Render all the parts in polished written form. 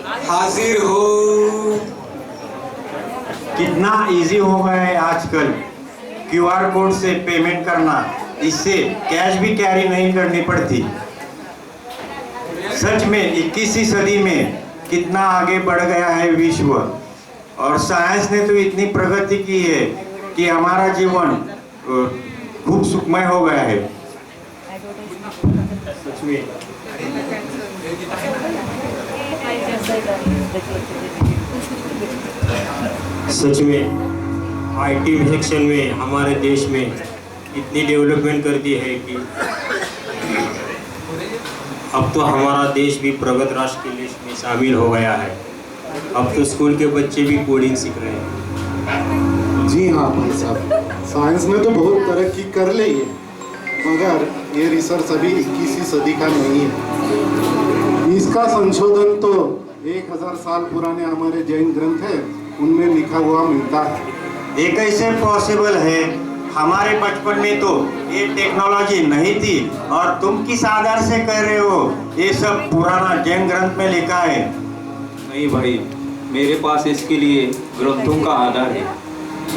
हाजिर हो। कितना इजी हो गया है आजकल क्यूआर कोड से पेमेंट करना, इससे कैश भी कैरी नहीं करनी पड़ती। सच में 21वीं सदी में कितना आगे बढ़ गया है विश्व, और साइंस ने तो इतनी प्रगति की है कि हमारा जीवन खूब सुखमय हो गया है। सच में आईटी सेक्शन में हमारे देश में इतनी डेवलपमेंट कर दी है कि अब तो हमारा देश भी प्रगत राष्ट्र की लिस्ट में शामिल हो गया है। अब तो स्कूल के बच्चे भी कोडिंग सीख रहे हैं। जी हाँ भाई साहब, साइंस ने तो बहुत तरक्की कर ली है, मगर ये रिसर्च अभी 21वीं सदी का नहीं है। इसका संशोधन तो 1000 साल पुराने हमारे जैन ग्रंथ है, उनमें लिखा हुआ मिलता है। ये कैसे पॉसिबल है? हमारे बचपन में तो ये टेक्नोलॉजी नहीं थी, और तुम किस आधार से कह रहे हो ये सब पुराना जैन ग्रंथ में लिखा है? नहीं भाई, मेरे पास इसके लिए ग्रंथों का आधार है,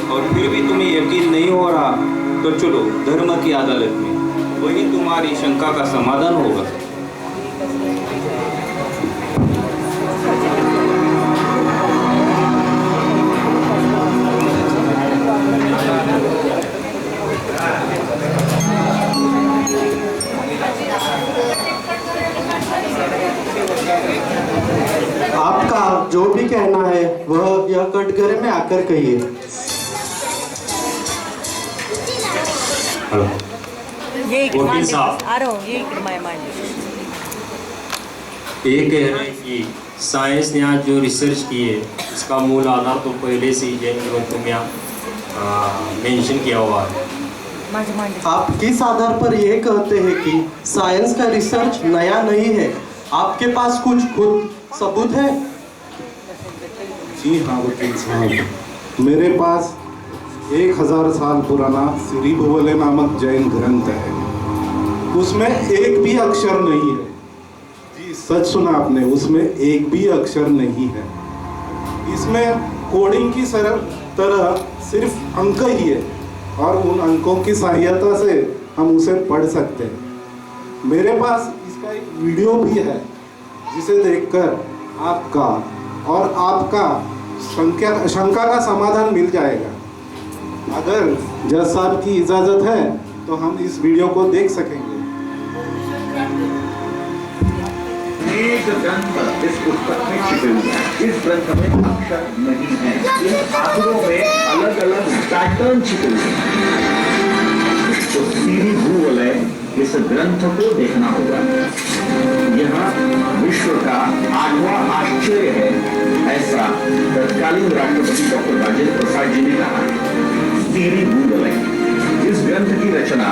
और फिर भी तुम्हें यकीन नहीं हो रहा तो चलो धर्म की अदालत में, वही तुम्हारी शंका का समाधान होगा। आपका जो भी कहना है वह यह कटघरे में आकर कहिए। वकील साहब, ये कह रहे हैं कि साइंस ने आज जो रिसर्च की है उसका मूल आधार तो पहले से ही जैन ग्रंथों में मेंशन किया हुआ है। आप किस आधार पर यह कहते हैं कि साइंस का रिसर्च नया नहीं है? आपके पास कुछ खुद सबूत है? जी हाँ वकील साहब, मेरे पास 1000 साल पुराना श्री भुवले नामक जैन ग्रंथ है, उसमें एक भी अक्षर नहीं है। जी सच सुना आपने, उसमें एक भी अक्षर नहीं है। इसमें कोडिंग की तरह सिर्फ अंक ही है, और उन अंकों की सहायता से हम उसे पढ़ सकते हैं। मेरे पास इसका एक वीडियो भी है, जिसे देखकर आपका और आपका शंका का समाधान मिल जाएगा। अगर जज साहब की इजाज़त है तो हम इस वीडियो को देख सकेंगे। एक ग्रंथ इस पुस्तक में छिपे हुए हैं। इस ग्रंथ में अक्षर नहीं है, इन आंकड़ों में अलग अलग पैटर्न छिपे हुए हैं। तो सीरी भूवलय इस ग्रंथ को देखना होगा। यह विश्व का 8वां आश्चर्य है, ऐसा तत्कालीन राष्ट्रपति डॉक्टर राजेंद्र प्रसाद जी ने कहा। सीरी भूवलय इस ग्रंथ की रचना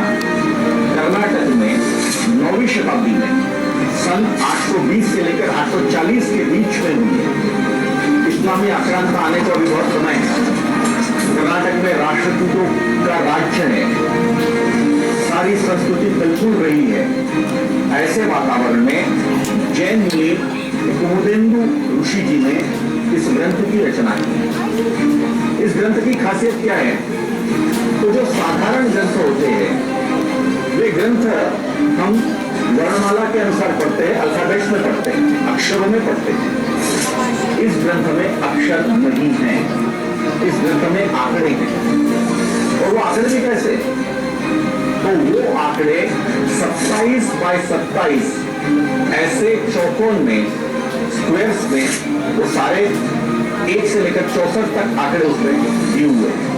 कर्नाटक में 9वीं शताब्दी में सन 820 से लेकर 840 के बीच में हुई है। इस्लामी आक्रांता आने को अभी बहुत समय है। कर्नाटक में राष्ट्रकूटों का राज्य है, सारी संस्कृति बिल्कुल रही है। ऐसे वातावरण में जैन मुनि कुमुदेंदु ऋषि जी ने इस ग्रंथ की रचना की। इस ग्रंथ की खासियत क्या है? तो जो साधारण ग्रंथ होते हैं वे ग्रंथ हम वर्णमाला के अनुसार पढ़ते हैं, अल्फाबेट्स में पढ़ते हैं, अक्षरों में पढ़ते हैं। इस ग्रंथ में अक्षर नहीं है, इस ग्रंथ में आंकड़े हैं। और वो आंकड़े भी कैसे? तो वो आंकड़े 27 बाय 27 ऐसे चौकोन में, स्क्वायर्स में, वो सारे 1 से लेकर 64 तक आंकड़े उसमें दिए हुए हैं।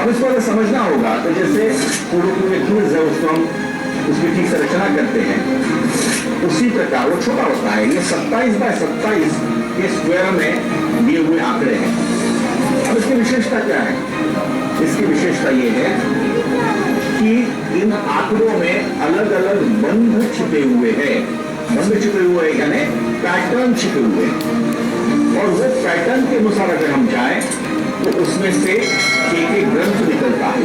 अब इसको अगर समझना होगा तो जैसे पूरे क्विज है, उसको हम उसकी ठीक से रचना करते हैं, उसी प्रकार वो छोटा होता है। ये 27 बाय 27 के स्क्वायर में दिए हुए आंकड़े हैं। अब इसकी विशेषता क्या है? इसकी विशेषता ये है कि इन आंकड़ों में अलग अलग बंध छिपे हुए हैं। बंध छिपे हुए यानी पैटर्न छिपे हुए हैं, और वो पैटर्न के अनुसार अगर हम जाएं तो उसमें से एक ग्रंथ निकलता है।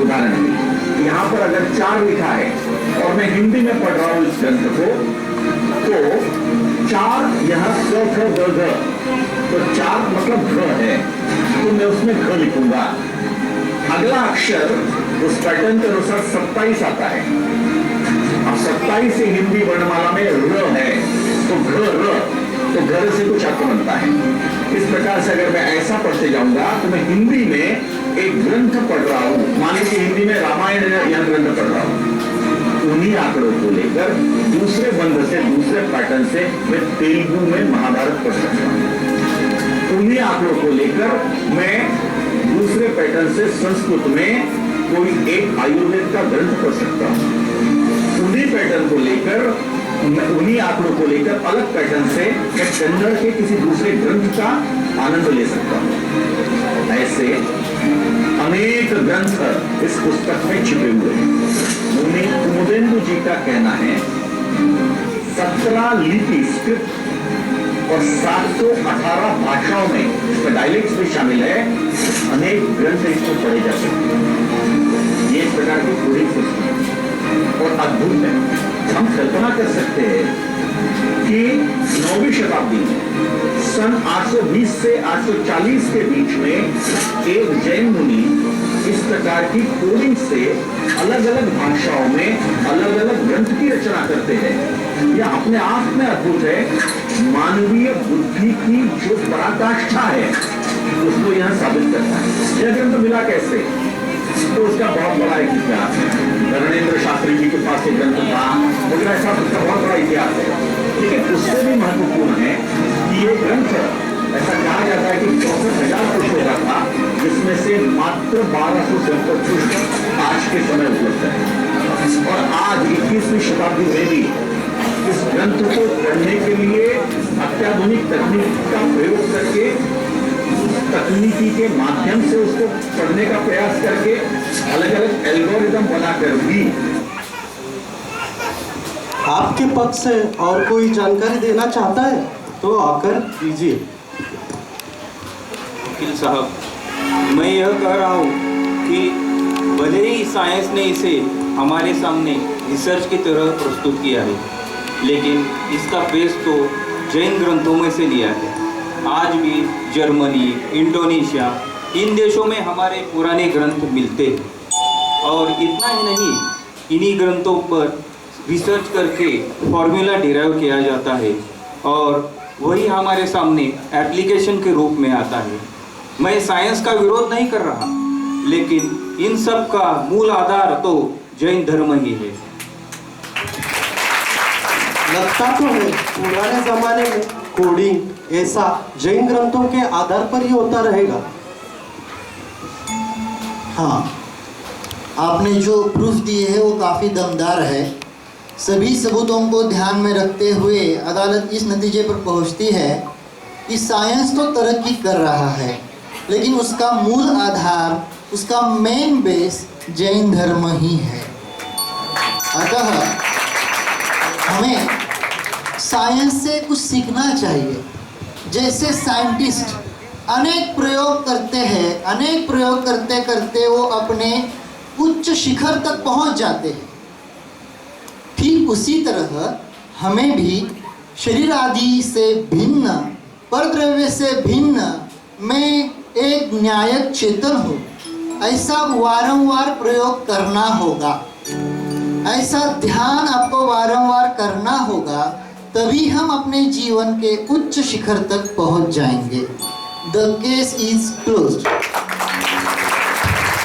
उदाहरण यहाँ पर अगर 4 लिखा है और मैं हिंदी में पढ़ रहा हूँ इस ग्रंथ को, तो चार यहाँ क ख ग घ, तो चार मतलब घ है, तो मैं उसमें घ लिखूंगा। अगला अक्षर उस पैटर्न के अनुसार 27 आता है। अब 27 से हिंदी वर्णमाला में र है, तो घ र, तो घर से कुछ अर्थ बनता है। इस प्रकार से अगर मैं ऐसा पढ़ते जाऊंगा तो मैं हिंदी में एक ग्रंथ पढ़ रहा हूं, मान लीजिए हिंदी में रामायण या ग्रंथ पढ़ रहा हूं, उन्हीं आंकड़ों को लेकर दूसरे बंध से, दूसरे पैटर्न से मैं तेलुगु में महाभारत पढ़ सकता हूं। उन्हीं आंकड़ों को लेकर मैं दूसरे पैटर्न से संस्कृत में कोई एक आयुर्वेद का ग्रंथ पढ़ सकता हूं। उन्हीं पैटर्न को लेकर, उन्हीं आंकड़ों को लेकर अलग पैटर्न से मैं कन्नड़ के किसी दूसरे ग्रंथ का आनंद ले सकता हूं। ऐसे अनेक ग्रंथ इस पुस्तक में छिपे हुए हैं। कुमुदेंदु जी का कहना है 17 लिपि स्क्रिप्ट और 718 भाषाओं में, इसमें डायलेक्ट्स भी शामिल है, अनेक ग्रंथ इसको पढ़े जा सकते हैं। ये इस प्रकार की पूरी पुस्तक और अद्भुत है। हम कल्पना कर सकते हैं कि 9वीं शताब्दी में सन 820 से 840 के बीच में एक जैन मुनि इस प्रकार की कोडिंग से अलग अलग भाषाओं में अलग अलग ग्रंथ की रचना करते हैं। यह अपने आप में अद्भुत है। मानवीय बुद्धि की जो पराकाष्ठा है उसको यह साबित करता है। यह ग्रंथ मिला कैसे, तो उसका बहुत बड़ा एक इतिहास है। धर्मेंद्र शास्त्री जी के पास एक ग्रंथ था, मगर ऐसा उसका बहुत बड़ा इतिहास है। लेकिन उससे भी महत्वपूर्ण है कि ये ग्रंथ, ऐसा कहा जाता है कि 64,000 पुष्पों का था, जिसमें से मात्र 1200 से ऊपर पुष्प आज के समय उपलब्ध है। और आज 21वीं शताब्दी में भी इस ग्रंथ को पढ़ने के लिए अत्याधुनिक तकनीक का प्रयोग करके, तकनीकी के माध्यम से उसको पढ़ने का प्रयास करके, अलग अलग एल्गोरिदम बनाकर भी। आपके पक्ष से और कोई जानकारी देना चाहता है तो आकर दीजिए। वकील साहब, मैं यह कह रहा हूँ कि भले ही साइंस ने इसे हमारे सामने रिसर्च की तरह प्रस्तुत किया है, लेकिन इसका बेस तो जैन ग्रंथों में से लिया है। आज भी जर्मनी, इंडोनेशिया, इन देशों में हमारे पुराने ग्रंथ मिलते हैं। और इतना ही नहीं, इन्हीं ग्रंथों पर रिसर्च करके फॉर्मूला डिराइव किया जाता है और वही हमारे सामने एप्लीकेशन के रूप में आता है। मैं साइंस का विरोध नहीं कर रहा, लेकिन इन सब का मूल आधार तो जैन धर्म ही है। लगता तो है पुराने जमाने में कोडिंग ऐसा जैन ग्रंथों के आधार पर ही होता रहेगा। हाँ, आपने जो प्रूफ दिए है वो काफ़ी दमदार है। सभी सबूतों को ध्यान में रखते हुए अदालत इस नतीजे पर पहुंचती है कि साइंस तो तरक्की कर रहा है, लेकिन उसका मूल आधार, उसका मेन बेस जैन धर्म ही है। अतः हमें साइंस से कुछ सीखना चाहिए। जैसे साइंटिस्ट अनेक प्रयोग करते हैं, अनेक प्रयोग करते करते वो अपने उच्च शिखर तक पहुंच जाते हैं, ठीक उसी तरह हमें भी शरीर आदि से भिन्न, परद्रव्य से भिन्न, मैं एक न्यायक चेतन हूँ, ऐसा वारंवार प्रयोग करना होगा। ऐसा ध्यान आपको वारंवार करना होगा, तभी हम अपने जीवन के उच्च शिखर तक पहुंच जाएंगे। The case is closed.